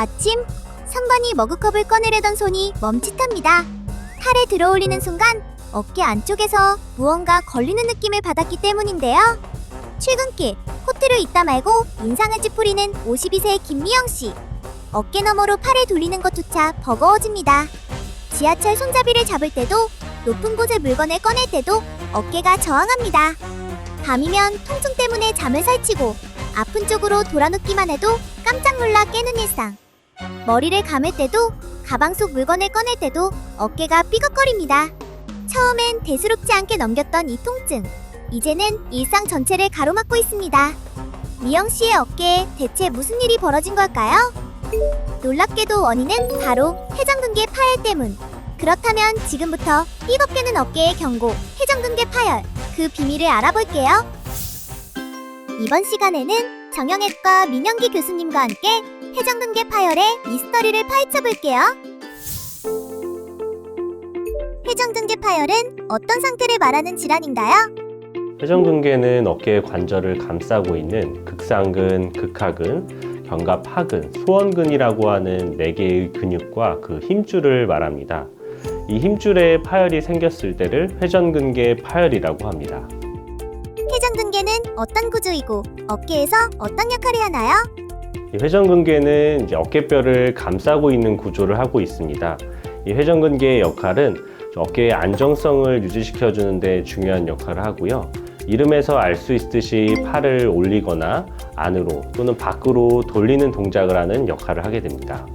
아침, 선반이 머그컵을 꺼내려던 손이 멈칫합니다. 팔에 들어올리는 순간 어깨 안쪽에서 무언가 걸리는 느낌을 받았기 때문인데요. 출근길, 코트를 입다 말고 인상을 찌푸리는 52세의 김미영씨. 어깨 너머로 팔을 돌리는 것조차 버거워집니다. 지하철 손잡이를 잡을 때도, 높은 곳에 물건을 꺼낼 때도 어깨가 저항합니다. 밤이면 통증 때문에 잠을 설치고 아픈 쪽으로 돌아눕기만 해도 깜짝 놀라 깨는 일상. 머리를 감을 때도, 가방 속 물건을 꺼낼 때도 어깨가 삐걱거립니다. 처음엔 대수롭지 않게 넘겼던 이 통증, 이제는 일상 전체를 가로막고 있습니다. 미영씨의 어깨에 대체 무슨 일이 벌어진 걸까요? 놀랍게도 원인은 바로 회전근개 파열 때문. 그렇다면 지금부터 삐걱대는 어깨의 경고, 회전근개 파열, 그 비밀을 알아볼게요. 이번 시간에는 정형외과 민영기 교수님과 함께 회전근개 파열의 미스터리를 파헤쳐볼게요. 회전근개 파열은 어떤 상태를 말하는 질환인가요? 회전근개는 어깨의 관절을 감싸고 있는 극상근, 극하근, 견갑하근, 소원근이라고 하는 4개의 근육과 그 힘줄을 말합니다. 이 힘줄에 파열이 생겼을 때를 회전근개 파열이라고 합니다. 회전근개는 어떤 구조이고 어깨에서 어떤 역할을 하나요? 이 회전근개는 어깨뼈를 감싸고 있는 구조를 하고 있습니다. 이 회전근개의 역할은 어깨의 안정성을 유지시켜 주는데 중요한 역할을 하고요. 이름에서 알 수 있듯이 팔을 올리거나 안으로 또는 밖으로 돌리는 동작을 하는 역할을 하게 됩니다.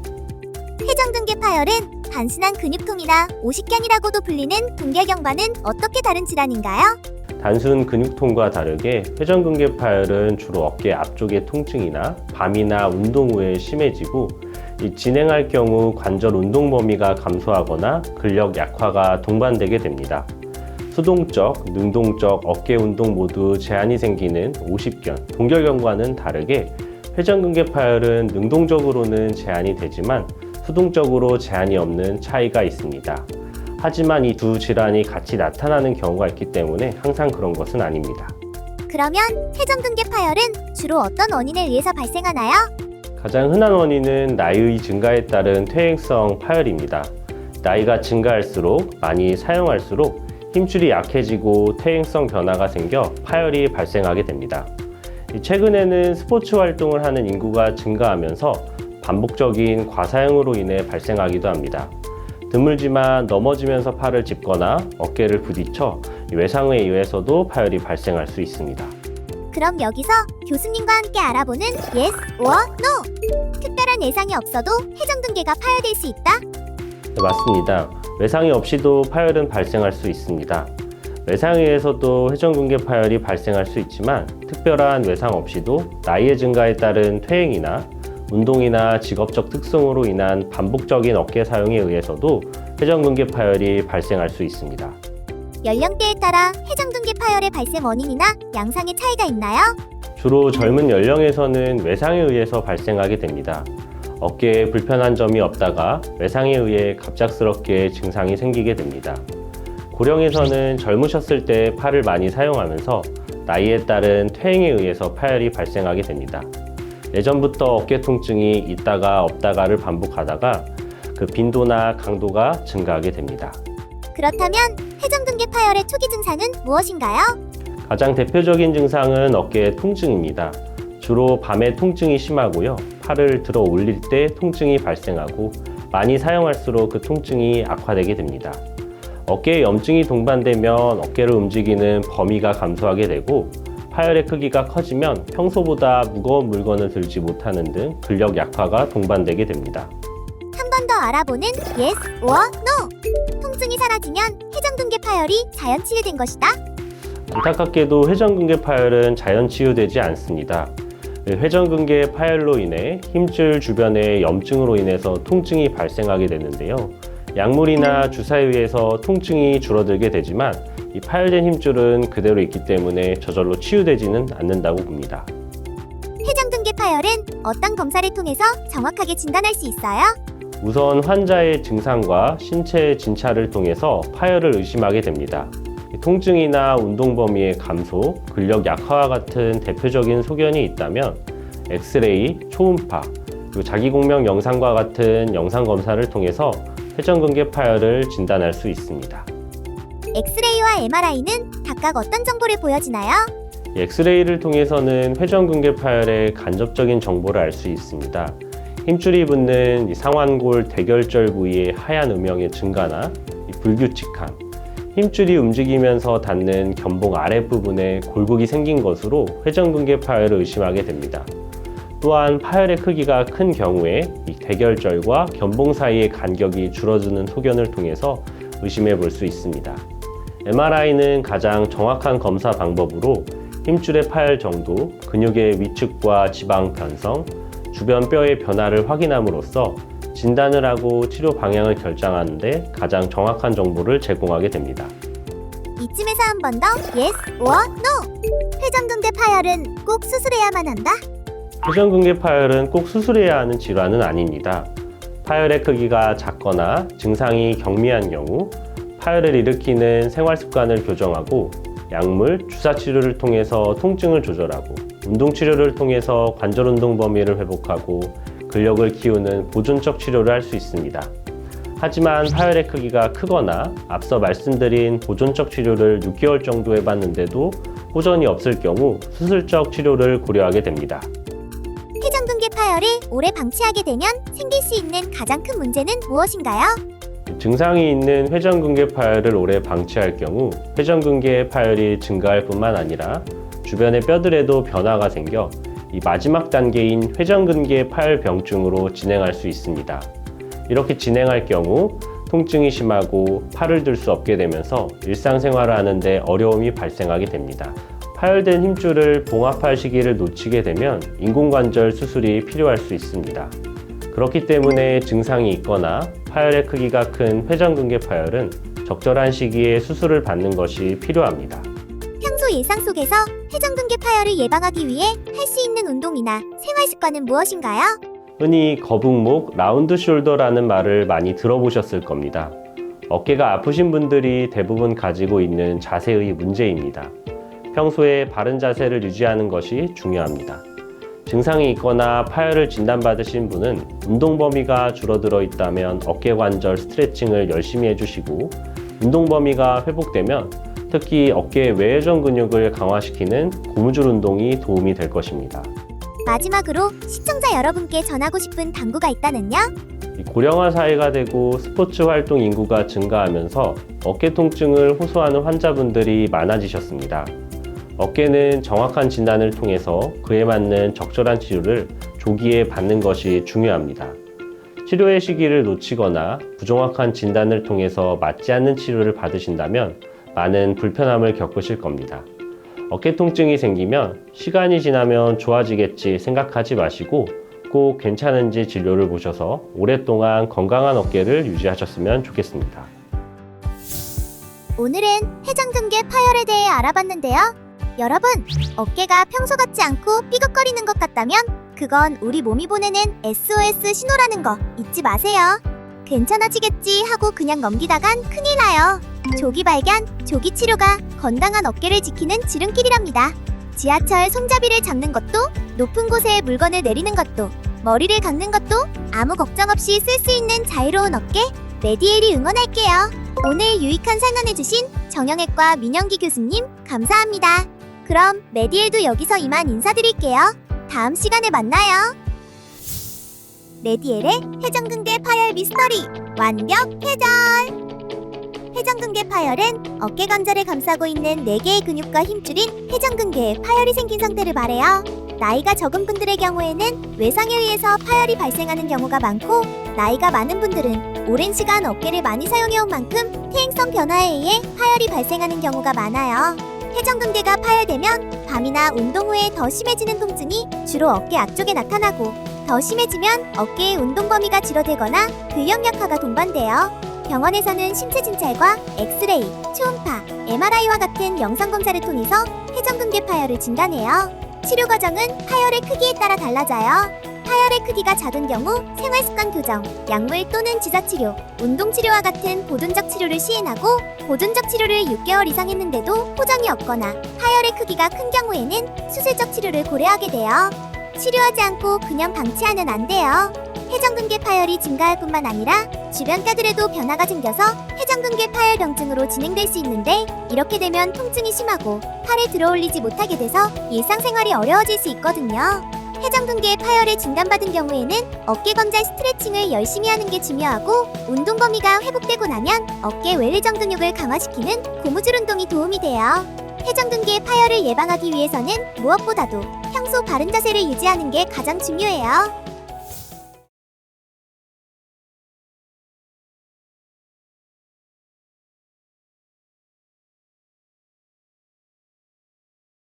회전근개 파열은 단순한 근육통이나 오십견이라고도 불리는 근개경과는 어떻게 다른 질환인가요? 단순 근육통과 다르게 회전근개 파열은 주로 어깨 앞쪽의 통증이나 밤이나 운동 후에 심해지고 진행할 경우 관절 운동 범위가 감소하거나 근력 약화가 동반되게 됩니다. 수동적, 능동적 어깨 운동 모두 제한이 생기는 오십견, 동결견과는 다르게 회전근개 파열은 능동적으로는 제한이 되지만 수동적으로 제한이 없는 차이가 있습니다. 하지만 이 두 질환이 같이 나타나는 경우가 있기 때문에 항상 그런 것은 아닙니다. 그러면 회전근개 파열은 주로 어떤 원인에 의해서 발생하나요? 가장 흔한 원인은 나이의 증가에 따른 퇴행성 파열입니다. 나이가 증가할수록 많이 사용할수록 힘줄이 약해지고 퇴행성 변화가 생겨 파열이 발생하게 됩니다. 최근에는 스포츠 활동을 하는 인구가 증가하면서 반복적인 과사용으로 인해 발생하기도 합니다. 드물지만 넘어지면서 팔을 짚거나 어깨를 부딪혀 외상에 의해서도 파열이 발생할 수 있습니다. 그럼 여기서 교수님과 함께 알아보는 Yes or No! 특별한 예상이 없어도 회전근개가 파열될 수 있다? 네, 맞습니다. 외상이 없이도 파열은 발생할 수 있습니다. 외상에 의해서도 회전근개 파열이 발생할 수 있지만 특별한 외상 없이도 나이의 증가에 따른 퇴행이나 운동이나 직업적 특성으로 인한 반복적인 어깨 사용에 의해서도 회전근개 파열이 발생할 수 있습니다. 연령대에 따라 회전근개 파열의 발생 원인이나 양상의 차이가 있나요? 주로 젊은 연령에서는 외상에 의해서 발생하게 됩니다. 어깨에 불편한 점이 없다가 외상에 의해 갑작스럽게 증상이 생기게 됩니다. 고령에서는 젊으셨을 때 팔을 많이 사용하면서 나이에 따른 퇴행에 의해서 파열이 발생하게 됩니다. 예전부터 어깨 통증이 있다가 없다가를 반복하다가 그 빈도나 강도가 증가하게 됩니다. 그렇다면 회전근개 파열의 초기 증상은 무엇인가요? 가장 대표적인 증상은 어깨의 통증입니다. 주로 밤에 통증이 심하고요. 팔을 들어 올릴 때 통증이 발생하고 많이 사용할수록 그 통증이 악화되게 됩니다. 어깨에 염증이 동반되면 어깨를 움직이는 범위가 감소하게 되고 파열의 크기가 커지면 평소보다 무거운 물건을 들지 못하는 등 근력 약화가 동반되게 됩니다. 한 번 더 알아보는 Yes or No! 통증이 사라지면 회전근개 파열이 자연 치유된 것이다? 안타깝게도 회전근개 파열은 자연 치유되지 않습니다. 회전근개 파열로 인해 힘줄 주변의 염증으로 인해서 통증이 발생하게 되는데요. 약물이나 주사에 의해서 통증이 줄어들게 되지만 이 파열된 힘줄은 그대로 있기 때문에 저절로 치유되지는 않는다고 봅니다. 회전근개 파열은 어떤 검사를 통해서 정확하게 진단할 수 있어요? 우선 환자의 증상과 신체 진찰을 통해서 파열을 의심하게 됩니다. 통증이나 운동 범위의 감소, 근력 약화와 같은 대표적인 소견이 있다면 엑스레이, 초음파, 그리고 자기공명 영상과 같은 영상 검사를 통해서 회전근개 파열을 진단할 수 있습니다. 엑스레이와 MRI는 각각 어떤 정보를 보여주나요? 이 엑스레이를 통해서는 회전근개 파열의 간접적인 정보를 알 수 있습니다. 힘줄이 붙는 이 상완골 대결절 부위의 하얀 음영의 증가나 이 불규칙함, 힘줄이 움직이면서 닿는 견봉 아랫부분에 골극이 생긴 것으로 회전근개 파열을 의심하게 됩니다. 또한 파열의 크기가 큰 경우에 이 대결절과 견봉 사이의 간격이 줄어드는 소견을 통해서 의심해 볼 수 있습니다. MRI는 가장 정확한 검사 방법으로 힘줄의 파열 정도, 근육의 위축과 지방 변성, 주변 뼈의 변화를 확인함으로써 진단을 하고 치료 방향을 결정하는 데 가장 정확한 정보를 제공하게 됩니다. 이쯤에서 한 번 더 yes or no. 회전근개 파열은 꼭 수술해야만 한다? 회전근개 파열은 꼭 수술해야 하는 질환은 아닙니다. 파열의 크기가 작거나 증상이 경미한 경우 파열을 일으키는 생활 습관을 교정하고 약물, 주사 치료를 통해서 통증을 조절하고 운동 치료를 통해서 관절 운동 범위를 회복하고 근력을 키우는 보존적 치료를 할 수 있습니다. 하지만 파열의 크기가 크거나 앞서 말씀드린 보존적 치료를 6개월 정도 해봤는데도 호전이 없을 경우 수술적 치료를 고려하게 됩니다. 회전근개 파열을 오래 방치하게 되면 생길 수 있는 가장 큰 문제는 무엇인가요? 증상이 있는 회전근개 파열을 오래 방치할 경우 회전근개 파열이 증가할 뿐만 아니라 주변의 뼈들에도 변화가 생겨 이 마지막 단계인 회전근개 파열병증으로 진행할 수 있습니다. 이렇게 진행할 경우 통증이 심하고 팔을 들 수 없게 되면서 일상생활을 하는데 어려움이 발생하게 됩니다. 파열된 힘줄을 봉합할 시기를 놓치게 되면 인공관절 수술이 필요할 수 있습니다. 그렇기 때문에 증상이 있거나 파열의 크기가 큰 회전근개 파열은 적절한 시기에 수술을 받는 것이 필요합니다. 평소 일상 속에서 회전근개 파열을 예방하기 위해 할 수 있는 운동이나 생활 습관은 무엇인가요? 흔히 거북목, 라운드 숄더라는 말을 많이 들어보셨을 겁니다. 어깨가 아프신 분들이 대부분 가지고 있는 자세의 문제입니다. 평소에 바른 자세를 유지하는 것이 중요합니다. 증상이 있거나 파열을 진단받으신 분은 운동 범위가 줄어들어 있다면 어깨 관절 스트레칭을 열심히 해주시고 운동 범위가 회복되면 특히 어깨 외회전 근육을 강화시키는 고무줄 운동이 도움이 될 것입니다. 마지막으로 시청자 여러분께 전하고 싶은 당부가 있다면요? 고령화 사회가 되고 스포츠 활동 인구가 증가하면서 어깨 통증을 호소하는 환자분들이 많아지셨습니다. 어깨는 정확한 진단을 통해서 그에 맞는 적절한 치료를 조기에 받는 것이 중요합니다. 치료의 시기를 놓치거나 부정확한 진단을 통해서 맞지 않는 치료를 받으신다면 많은 불편함을 겪으실 겁니다. 어깨 통증이 생기면 시간이 지나면 좋아지겠지 생각하지 마시고 꼭 괜찮은지 진료를 보셔서 오랫동안 건강한 어깨를 유지하셨으면 좋겠습니다. 오늘은 회전근개 파열에 대해 알아봤는데요. 여러분, 어깨가 평소 같지 않고 삐걱거리는 것 같다면 그건 우리 몸이 보내는 SOS 신호라는 거 잊지 마세요. 괜찮아지겠지 하고 그냥 넘기다간 큰일 나요. 조기 발견, 조기 치료가 건강한 어깨를 지키는 지름길이랍니다. 지하철 손잡이를 잡는 것도, 높은 곳에 물건을 내리는 것도, 머리를 깎는 것도 아무 걱정 없이 쓸 수 있는 자유로운 어깨, 메디엘이 응원할게요. 오늘 유익한 설명해주신 정형외과 민영기 교수님 감사합니다. 그럼 메디엘도 여기서 이만 인사드릴게요. 다음 시간에 만나요. 메디엘의 회전근개 파열 미스터리 완벽 해결. 회전근개 파열은 어깨 관절을 감싸고 있는 4개의 근육과 힘줄인 회전근개에 파열이 생긴 상태를 말해요. 나이가 적은 분들의 경우에는 외상에 의해서 파열이 발생하는 경우가 많고, 나이가 많은 분들은 오랜 시간 어깨를 많이 사용해온 만큼 퇴행성 변화에 의해 파열이 발생하는 경우가 많아요. 회전근개가 파열되면 밤이나 운동 후에 더 심해지는 통증이 주로 어깨 앞쪽에 나타나고, 더 심해지면 어깨의 운동 범위가 줄어들거나 근력 약화가 동반돼요. 병원에서는 신체 진찰과 엑스레이, 초음파, MRI와 같은 영상 검사를 통해서 회전근개 파열을 진단해요. 치료 과정은 파열의 크기에 따라 달라져요. 파열의 크기가 작은 경우 생활습관 교정, 약물 또는 주사치료, 운동치료와 같은 보존적 치료를 시행하고, 보존적 치료를 6개월 이상 했는데도 호전이 없거나 파열의 크기가 큰 경우에는 수술적 치료를 고려하게 돼요. 치료하지 않고 그냥 방치하면 안 돼요. 회전근개 파열이 증가할 뿐만 아니라 주변 뼈들에도 변화가 생겨서 회전근개 파열 병증으로 진행될 수 있는데, 이렇게 되면 통증이 심하고 팔에 들어올리지 못하게 돼서 일상생활이 어려워질 수 있거든요. 회전근개 파열을 진단받은 경우에는 어깨 관절 스트레칭을 열심히 하는 게 중요하고, 운동 범위가 회복되고 나면 어깨 외래정 근육을 강화시키는 고무줄 운동이 도움이 돼요. 회전근개 파열을 예방하기 위해서는 무엇보다도 평소 바른 자세를 유지하는 게 가장 중요해요.